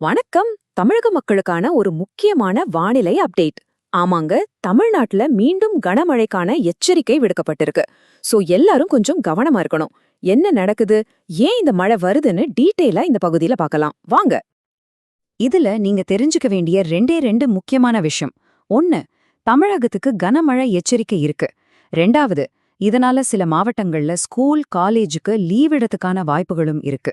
வணக்கம். தமிழக மக்களுக்கான ஒரு முக்கியமான வானிலை அப்டேட். ஆமாங்க, தமிழ்நாட்டுல மீண்டும் கனமழைக்கான எச்சரிக்கை விடுக்கப்பட்டிருக்கு. சோ எல்லாரும் கொஞ்சம் கவனமா இருக்கணும். என்ன நடக்குது, ஏன் இந்த மழை வருதுன்னு டீட்டெயிலா இந்த பகுதியில பார்க்கலாம் வாங்க. இதுல நீங்க தெரிஞ்சுக்க வேண்டிய ரெண்டு முக்கியமான விஷயம். ஒன்னு, தமிழகத்துக்கு கனமழை எச்சரிக்கை இருக்கு. ரெண்டாவது, இதனால சில மாவட்டங்கள்ல ஸ்கூல் காலேஜுக்கு லீவ் இடத்துக்கான வாய்ப்புகளும் இருக்கு.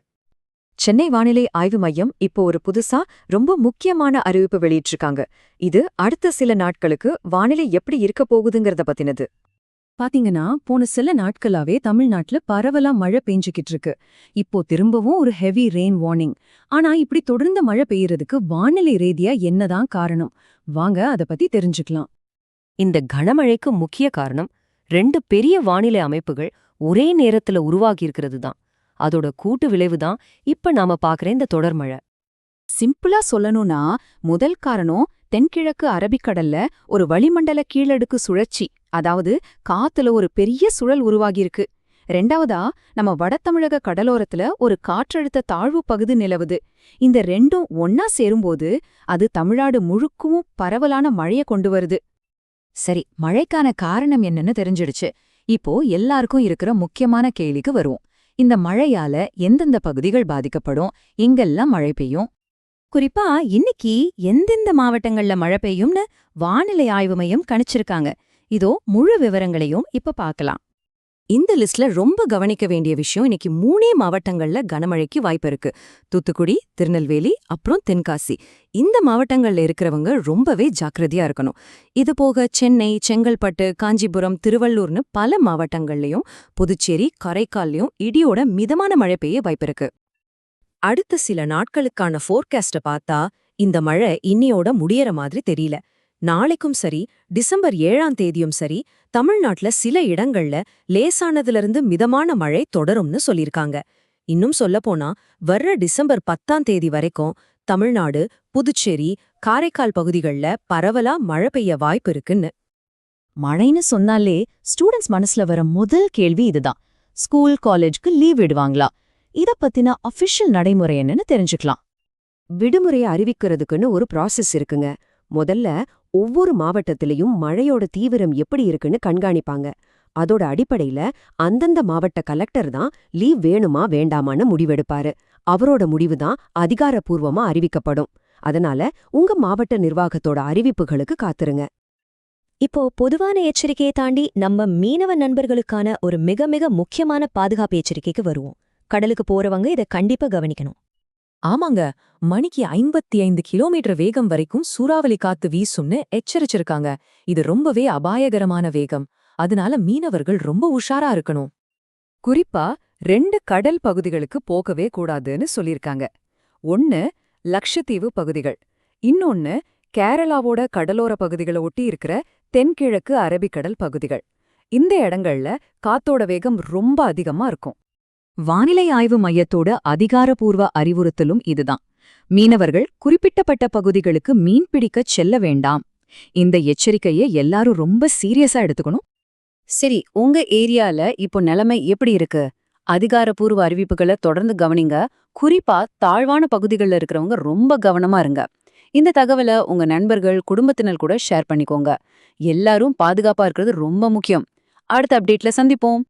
சென்னை வானிலை ஆய்வு மையம் இப்போ ஒரு புதுசா ரொம்ப முக்கியமான அறிவிப்பு வெளியிட்டிருக்காங்க. இது அடுத்த சில நாட்களுக்கு வானிலை எப்படி இருக்க போகுதுங்கிறத பத்தினது. பாத்தீங்கன்னா, போன சில நாட்களாவே தமிழ்நாட்டுல பரவலா மழை பெஞ்சுக்கிட்டு இருக்கு. இப்போ திரும்பவும் ஒரு ஹெவி ரெயின் வார்னிங். ஆனா இப்படி தொடர்ந்து மழை பெய்யறதுக்கு வானிலை ரீதியா என்னதான் காரணம்? வாங்க அத பத்தி தெரிஞ்சுக்கலாம். இந்த கனமழைக்கு முக்கிய காரணம் 2 பெரிய வானிலை அமைப்புகள் ஒரே நேரத்துல உருவாகியிருக்கிறது தான். அதோட கூட்டு விளைவுதான் இப்ப நாம பாக்குற இந்த தொடர்மழை. சிம்பிளா சொல்லணும்னா, முதல் காரணம் தென்கிழக்கு அரபிக்கடல்ல ஒரு வளிமண்டல கீழடுக்கு சுழற்சி, அதாவது காத்துல ஒரு பெரிய சுழல் உருவாகியிருக்கு. ரெண்டாவதா, நம்ம வடதமிழக கடலோரத்துல ஒரு காற்றழுத்த தாழ்வு பகுதி நிலவுது. இந்த ரெண்டும் ஒன்னா சேரும்போது அது தமிழ்நாடு முழுக்கவும் பரவலான மழைய கொண்டு வருது. சரி, மழைக்கான காரணம் என்னன்னு தெரிஞ்சிடுச்சு. இப்போ எல்லாருக்கும் இருக்கிற முக்கியமான கேள்விக்கு வருவோம். இந்த மழையால எந்தெந்த பகுதிகள் பாதிக்கப்படும், எங்கெல்லாம் மழை பெய்யும்? குறிப்பா இன்னைக்கு எந்தெந்த மாவட்டங்கள்ல மழை பெய்யும்னு வானிலை ஆய்வு மையம் கணிச்சிருக்காங்க. இதோ முழு விவரங்களையும் இப்ப பார்க்கலாம். இந்த லிஸ்ட்ல ரொம்ப கவனிக்க வேண்டிய விஷயம், இன்னைக்கு 3 மாவட்டங்கள்ல கனமழைக்கு வாய்ப்பு இருக்கு. தூத்துக்குடி, திருநெல்வேலி, அப்புறம் தென்காசி. இந்த மாவட்டங்கள்ல இருக்கிறவங்க ரொம்பவே ஜாக்கிரதையா இருக்கணும். இது போக சென்னை, செங்கல்பட்டு, காஞ்சிபுரம், திருவள்ளூர்னு பல மாவட்டங்கள்லயும், புதுச்சேரி, காரைக்கால்லையும் இடியோட மிதமான மழை பெய்ய வாய்ப்பு இருக்கு. அடுத்த சில நாட்களுக்கான ஃபோர்காஸ்ட பார்த்தா இந்த மழை இன்னியோட முடியற மாதிரி தெரியல. நாளைக்கும் சரி, டிசம்பர் 7ஆம் தேதியும் சரி, தமிழ்நாட்டுல சில இடங்கள்ல லேசானதிலிருந்து மிதமான மழை தொடரும்னு சொல்லிருக்காங்க. இன்னும் சொல்லப்போனா வர்ற டிசம்பர் 10ஆம் தேதி வரைக்கும் தமிழ்நாடு, புதுச்சேரி, காரைக்கால் பகுதிகள்ல பரவலா மழை பெய்ய வாய்ப்பு இருக்குன்னு. மழைன்னு சொன்னாலே ஸ்டூடெண்ட்ஸ் மனசுல வர முதல் கேள்வி இதுதான். ஸ்கூல் காலேஜ்க்கு லீவ் விடுவாங்களா? இத பத்தின அஃபிஷியல் நடைமுறை என்னன்னு தெரிஞ்சுக்கலாம். விடுமுறையை அறிவிக்கிறதுக்குன்னு ஒரு ப்ராசஸ் இருக்குங்க. முதல்ல ஒவ்வொரு மாவட்டத்திலையும் மழையோட தீவிரம் எப்படி இருக்குன்னு கண்காணிப்பாங்க. அதோட அடிப்படையில அந்தந்த மாவட்ட கலெக்டர் தான் லீவ் வேணுமா வேண்டாமான்னு முடிவெடுப்பாரு. அவரோட முடிவு தான் அதிகாரப்பூர்வமா அறிவிக்கப்படும். அதனால உங்க மாவட்ட நிர்வாகத்தோட அறிவிப்புகளுக்கு காத்துருங்க. இப்போ பொதுவான எச்சரிக்கையை தாண்டி நம்ம மீனவ நண்பர்களுக்கான ஒரு மிக மிக முக்கியமான பாதுகாப்பு எச்சரிக்கைக்கு வருவோம். கடலுக்கு போறவங்க இதை கண்டிப்பா கவனிக்கணும். ஆமாங்க, மணிக்கு 55 கிலோமீட்டர் வேகம் வரைக்கும் சூறாவளி காத்து வீசும்னு எச்சரிச்சிருக்காங்க. இது ரொம்பவே அபாயகரமான வேகம். அதனால மீனவர்கள் ரொம்ப உஷாரா இருக்கணும். குறிப்பா 2 கடல் பகுதிகளுக்கு போகவே கூடாதுன்னு சொல்லிருக்காங்க. ஒன்னு லக்ஷத்தீவு பகுதிகள், இன்னொன்னு கேரளாவோட கடலோர பகுதிகளை ஒட்டி இருக்கிற தென்கிழக்கு அரபிக்கடல் பகுதிகள். இந்த இடங்கள்ல காத்தோட வேகம் ரொம்ப அதிகமா இருக்கும். வானிலை ஆய்வு மையத்தோட அதிகாரப்பூர்வ அறிவுறுத்தலும் இதுதான். மீனவர்கள் குறிப்பிட்டப்பட்ட பகுதிகளுக்கு மீன்பிடிக்கச் செல்ல வேண்டாம். இந்த எச்சரிக்கையை எல்லாரும் ரொம்ப சீரியஸா எடுத்துக்கணும். சரி, உங்க ஏரியால இப்போ நிலைமை எப்படி இருக்கு? அதிகாரப்பூர்வ அறிவிப்புகளை தொடர்ந்து கவனிங்க. குறிப்பா தாழ்வான பகுதிகளில் இருக்கிறவங்க ரொம்ப கவனமா இருங்க. இந்த தகவலை உங்க நண்பர்கள், குடும்பத்தினர் கூட ஷேர் பண்ணிக்கோங்க. எல்லாரும் பாதுகாப்பா இருக்கிறது ரொம்ப முக்கியம். அடுத்த அப்டேட்ல சந்திப்போம்.